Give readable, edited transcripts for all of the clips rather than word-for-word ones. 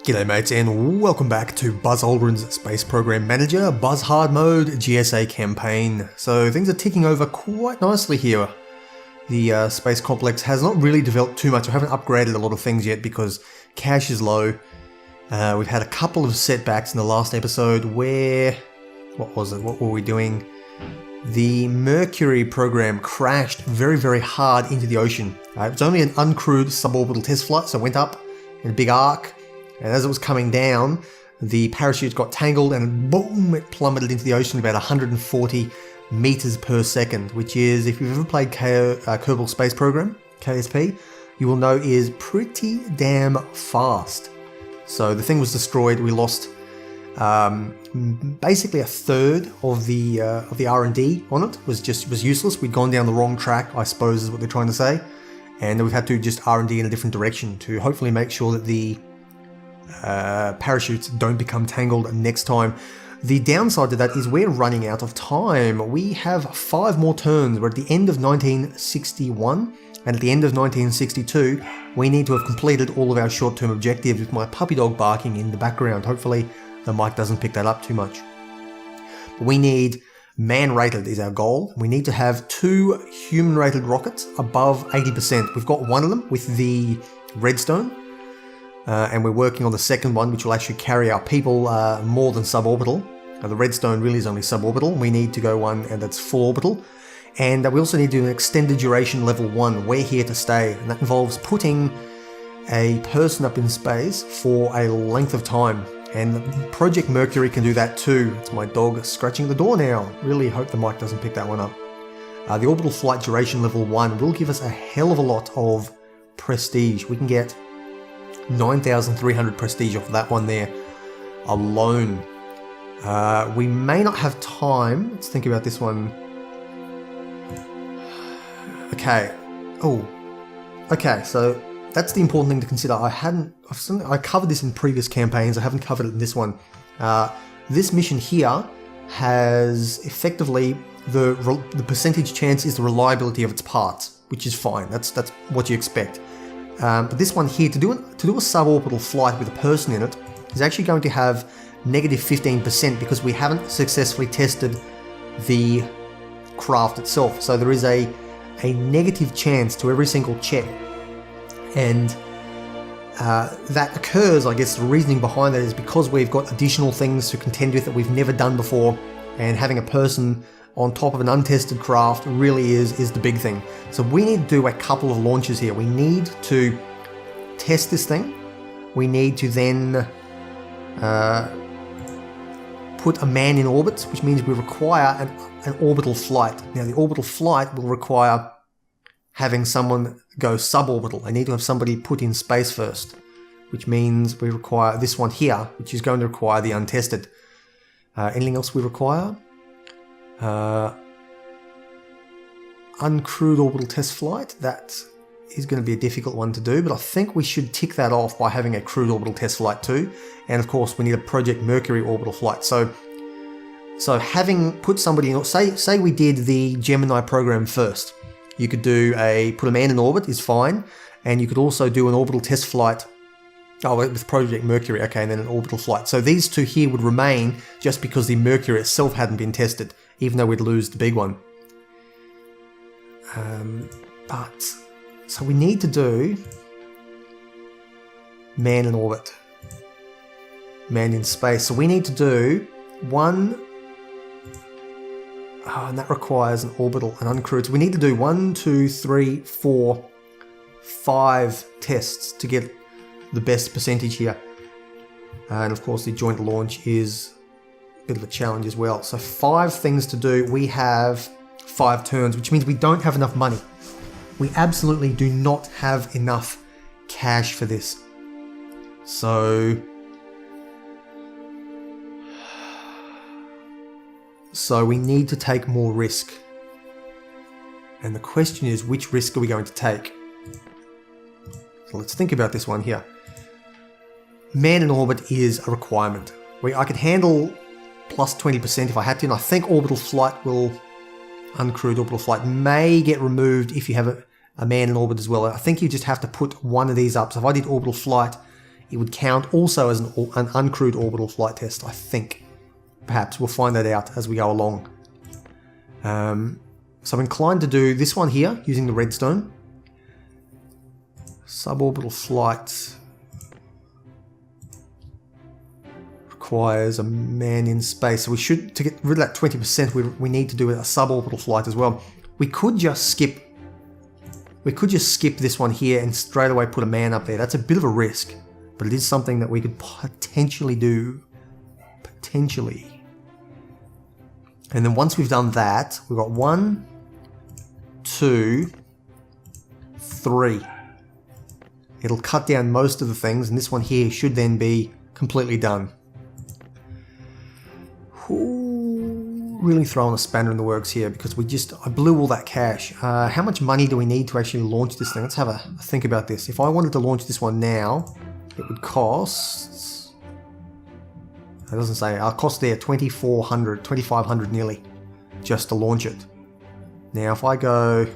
G'day mates and welcome back to Aldrin's Space Program Manager, Buzzhard mode, GSA campaign. So things are ticking over quite nicely here. The space complex has not really developed too much. I haven't upgraded a lot of things yet because cash is low. We've had a couple of setbacks in the last episode where... what was it? What were we doing? The Mercury program crashed very hard into the ocean. It was only an uncrewed suborbital test flight, so it went up in a big arc. And as it was coming down, the parachutes got tangled and boom, it plummeted into the ocean about 140 meters per second, which is, if you've ever played Kerbal Space Program, KSP, you will know is pretty damn fast. So the thing was destroyed. We lost basically a third of the R&D on it. Was useless. We'd gone down the wrong track, I suppose is what they're trying to say. And we've had to just R&D in a different direction to hopefully make sure that the parachutes don't become tangled next time. The downside to that is we're running out of time. We have 5 more turns. We're at the end of 1961, and at the end of 1962 we need to have completed all of our short-term objectives, with my puppy dog barking in the background. Hopefully the mic doesn't pick that up too much. But we need man-rated is our goal. We need to have 2 human-rated rockets above 80%. We've got one of them with the Redstone. And we're working on the second one, which will actually carry our people more than suborbital. The Redstone really is only suborbital. We need to go one and that's full orbital. And we also need to do an extended duration level 1. We're here to stay. And that involves putting a person up in space for a length of time. And Project Mercury can do that too. It's my dog scratching the door now. Really hope the mic doesn't pick that one up. The orbital flight duration level 1 will give us a hell of a lot of prestige. We can get 9,300 prestige off that one there alone. We may not have time. Let's think about this one. Okay. Oh. Okay, so that's the important thing to consider. I covered this in previous campaigns. I haven't covered it in this one. This mission here has effectively the percentage chance is the reliability of its parts, which is fine. That's what you expect. But this one here, to do a suborbital flight with a person in it, is actually going to have negative 15% because we haven't successfully tested the craft itself. So there is a negative chance to every single check. And that occurs, I guess the reasoning behind that is because we've got additional things to contend with that we've never done before, and having a person on top of an untested craft really is the big thing. So we need to do a couple of launches here. We need to test this thing. We need to then put a man in orbit, which means we require an orbital flight. Now the orbital flight will require having someone go suborbital. I need to have somebody put in space first, which means we require this one here, which is going to require the untested. Anything else we require? Uncrewed orbital test flight, that is going to be a difficult one to do, but I think we should tick that off by having a crewed orbital test flight too. And of course we need a Project Mercury orbital flight. So having put somebody in, say we did the Gemini program first, you could do put a man in orbit is fine, and you could also do an orbital test flight. Oh, with Project Mercury, okay, and then an orbital flight. So these 2 here would remain just because the Mercury itself hadn't been tested, even though we'd lose the big one. So we need to do man in orbit, man in space. So we need to do one, and that requires an orbital and uncrewed. So we need to do 1, 2, 3, 4, 5 tests to get the best percentage here. And of course the joint launch is a bit of a challenge as well. So 5 things to do. We have 5 turns, which means we don't have enough money. We absolutely do not have enough cash for this. So we need to take more risk. And the question is, which risk are we going to take? So let's think about this one here. Man in orbit is a requirement. I could handle plus 20% if I had to, and I think orbital flight uncrewed orbital flight may get removed if you have a man in orbit as well. I think you just have to put one of these up. So if I did orbital flight it would count also as an uncrewed orbital flight test, I think. Perhaps we'll find that out as we go along. So I'm inclined to do this one here using the redstone. Suborbital flight requires a man in space. So we should, to get rid of that 20%, we need to do a suborbital flight as well. We could just skip this one here and straight away put a man up there. That's a bit of a risk, but it is something that we could potentially do. Potentially. And then once we've done that, we've got 1, 2, 3. It'll cut down most of the things, and this one here should then be completely done. Ooh, really throwing a spanner in the works here because I blew all that cash. How much money do we need to actually launch this thing? Let's have a think about this. If I wanted to launch this one now, it would cost... It doesn't say. Our cost there, 2,400, 2,500 nearly, just to launch it. Now if I go...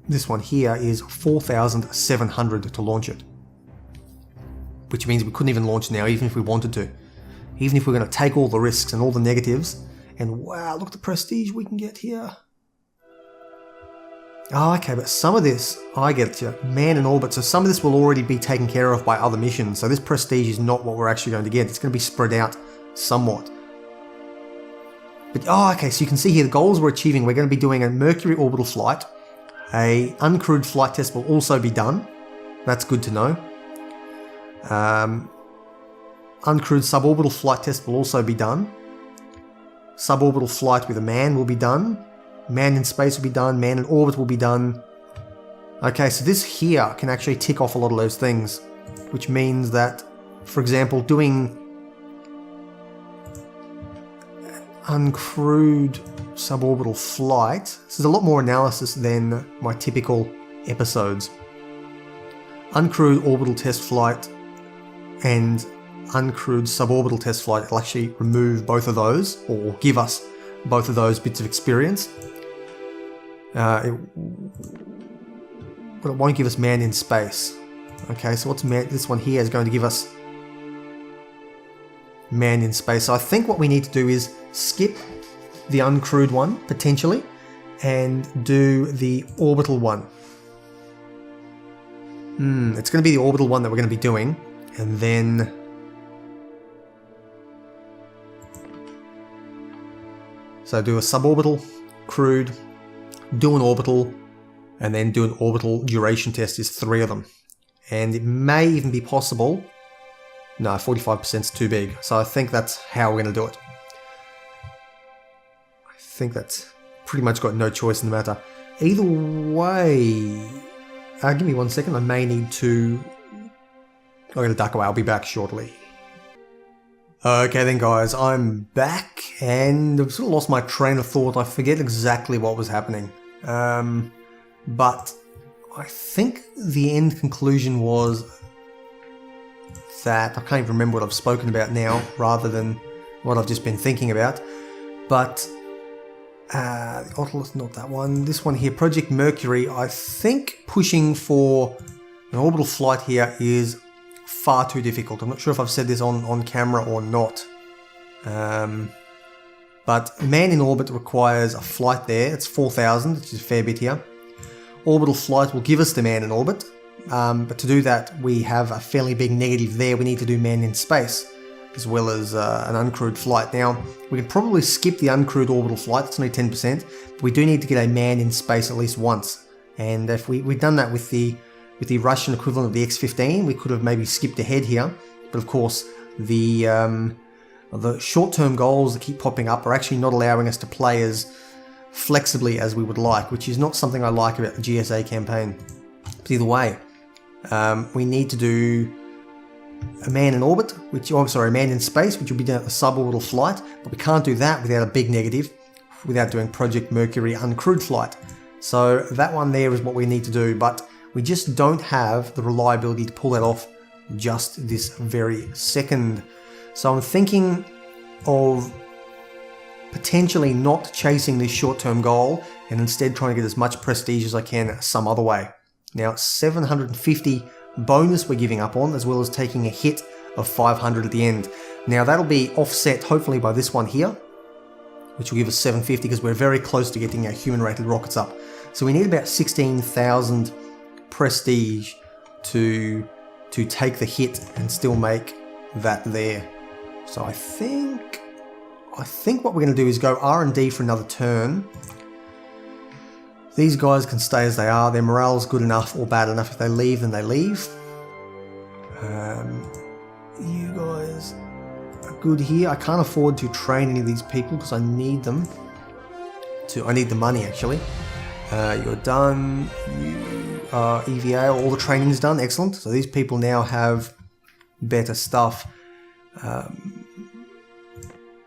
this one here is 4,700 to launch it. Which means we couldn't even launch now, even if we wanted to. Even if we're going to take all the risks and all the negatives. And wow, look at the prestige we can get here. Oh, okay, but some of this, I get you, man in orbit. So some of this will already be taken care of by other missions. So this prestige is not what we're actually going to get. It's going to be spread out somewhat. But, oh, okay, so you can see here the goals we're achieving. We're going to be doing a Mercury orbital flight. A uncrewed flight test will also be done. That's good to know. Uncrewed suborbital flight test will also be done. Suborbital flight with a man will be done. Man in space will be done. Man in orbit will be done. Okay, so this here can actually tick off a lot of those things. Which means that, for example, doing uncrewed suborbital flight. This is a lot more analysis than my typical episodes. Uncrewed orbital test flight and uncrewed suborbital test flight will actually remove both of those, or give us both of those bits of experience. But it won't give us man in space. Okay, so what's man? This one here is going to give us man in space. So I think what we need to do is skip the uncrewed one, potentially, and do the orbital one. It's going to be the orbital one that we're going to be doing, and then so do a suborbital, crewed, do an orbital, and then do an orbital duration test is 3 of them. And it may even be possible. No, 45% is too big. So I think that's how we're going to do it. I think that's pretty much got no choice in the matter. Either way, give me 1 second. I may need to... I'm going to duck away. I'll be back shortly. Okay then guys, I'm back and I've sort of lost my train of thought. I forget exactly what was happening. But I think the end conclusion was that I can't even remember what I've spoken about now rather than what I've just been thinking about. But the Nautilus, not that one. This one here, Project Mercury, I think pushing for an orbital flight here is far too difficult. I'm not sure if I've said this on camera or not. But man in orbit requires a flight there. It's 4,000, which is a fair bit here. Orbital flight will give us the man in orbit. But to do that, we have a fairly big negative there. We need to do man in space, as well as an uncrewed flight. Now, we can probably skip the uncrewed orbital flight. It's only 10%. But we do need to get a man in space at least once. And if we'd done that with the Russian equivalent of the X-15, we could have maybe skipped ahead here. But of course, the short-term goals that keep popping up are actually not allowing us to play as flexibly as we would like, which is not something I like about the GSA campaign. But either way, we need to do a man in orbit, a man in space, which will be done at a suborbital flight, but we can't do that without a big negative, without doing Project Mercury uncrewed flight. So that one there is what we need to do, but we just don't have the reliability to pull that off just this very second. So I'm thinking of potentially not chasing this short-term goal and instead trying to get as much prestige as I can some other way. Now, 750 bonus we're giving up on, as well as taking a hit of 500 at the end. Now, that'll be offset hopefully by this one here, which will give us 750 because we're very close to getting our human-rated rockets up. So we need about 16,000 prestige to take the hit and still make that there. So I think what we're going to do is go R&D for another turn. These guys can stay as they are. Their morale's good enough or bad enough. If they leave, then they leave. You guys are good here. I can't afford to train any of these people because I need them. I need the money actually. You're done. You are EVA. All the training's done. Excellent. So these people now have better stuff.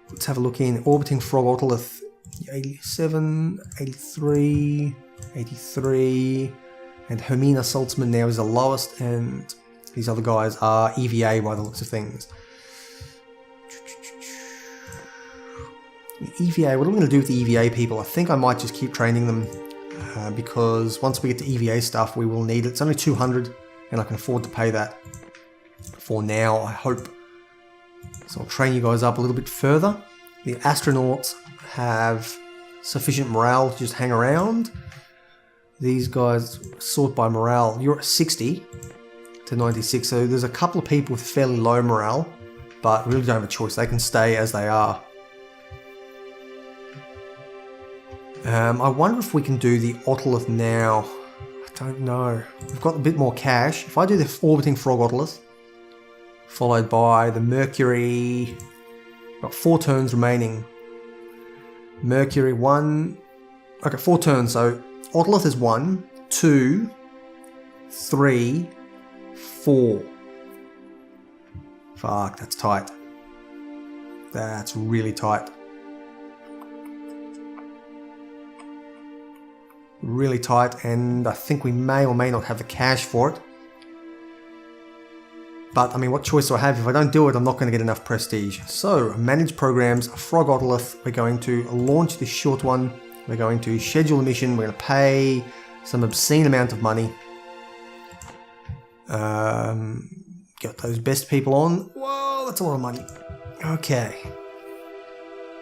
Let's have a look in. Orbiting Frog Otolith. 87, 83, 83, and Hermina Saltzman now is the lowest, and these other guys are EVA by the looks of things. EVA, what am I going to do with the EVA people? I think I might just keep training them because once we get to EVA stuff, we will need it. It's only 200, and I can afford to pay that for now, I hope. So I'll train you guys up a little bit further. The astronauts have sufficient morale to just hang around. These guys sort by morale. You're at 60 to 96, so there's a couple of people with fairly low morale, but really don't have a choice. They can stay as they are. I wonder if we can do the Otolith now. I don't know. We've got a bit more cash. If I do the Orbiting Frog Otolith, followed by the Mercury, got 4 turns remaining. Mercury 1, okay, 4 turns, so Otolith is 1, 2, 3, 4. Fuck, that's tight. That's really tight. Really tight, and I think we may or may not have the cash for it. But, I mean, what choice do I have? If I don't do it, I'm not going to get enough prestige. So, manage programs, Frog Otolith. We're going to launch this short one. We're going to schedule a mission. We're going to pay some obscene amount of money. Get those best people on. Whoa, that's a lot of money. Okay.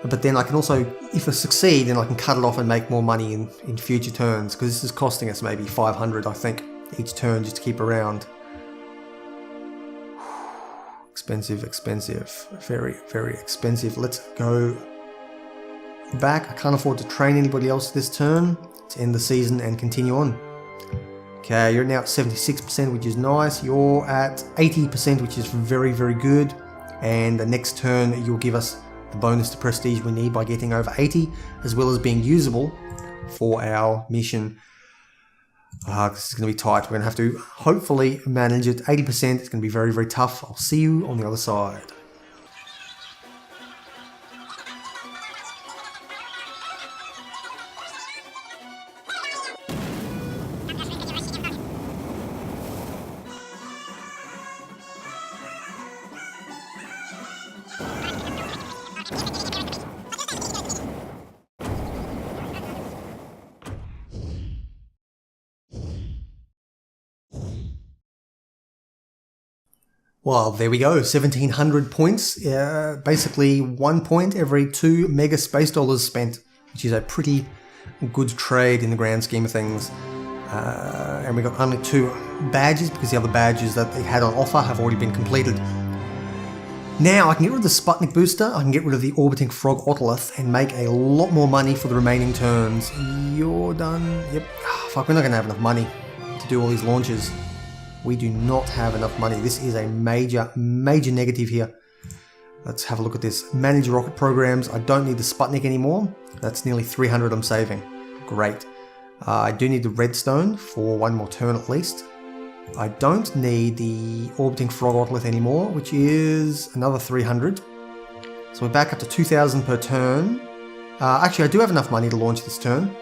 But then I can also, if I succeed, then I can cut it off and make more money in future turns. Because this is costing us maybe 500, I think, each turn just to keep around. Expensive, expensive, very, very expensive. Let's go back. I can't afford to train anybody else this turn. Let's end the season and continue on. Okay, you're now at 76%, which is nice. You're at 80%, which is very, very good. And the next turn, you'll give us the bonus to prestige we need by getting over 80, as well as being usable for our mission. This is going to be tight. We're going to have to hopefully manage it. 80%, it's going to be very, very tough. I'll see you on the other side. Well, there we go, 1,700 points. Basically 1 point every 2 mega space dollars spent, which is a pretty good trade in the grand scheme of things. And we got only 2 badges because the other badges that they had on offer have already been completed. Now I can get rid of the Sputnik booster, I can get rid of the Orbiting Frog Otolith and make a lot more money for the remaining turns. You're done. Yep. Fuck, we're not going to have enough money to do all these launches. We do not have enough money. This is a major, major negative here. Let's have a look at this. Manage rocket programs. I don't need the Sputnik anymore. That's nearly 300 I'm saving. Great. I do need the redstone for 1 more turn at least. I don't need the Orbiting Frog Otolith anymore, which is another 300. So we're back up to 2,000 per turn. Actually, I do have enough money to launch this turn.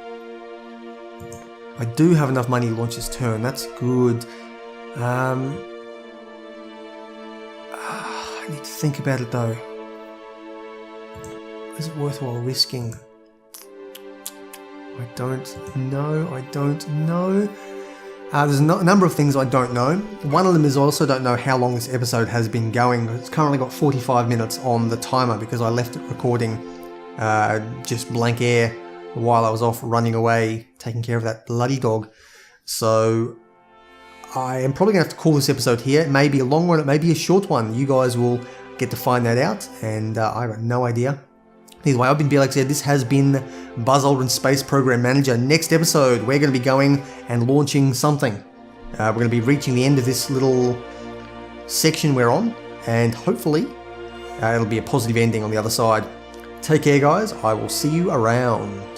I do have enough money to launch this turn. That's good. I need to think about it though. Is it worthwhile risking? I don't know. There's a number of things I don't know. One of them is I also don't know how long this episode has been going. It's currently got 45 minutes on the timer because I left it recording just blank air while I was off running away, taking care of that bloody dog. So I am probably going to have to call this episode here. It may be a long one, it may be a short one. You guys will get to find that out, and I got no idea. Either way, I've been Blxz. This has been Buzz Aldrin Space Program Manager. Next episode, we're going to be going and launching something. We're going to be reaching the end of this little section we're on, and hopefully it'll be a positive ending on the other side. Take care, guys. I will see you around.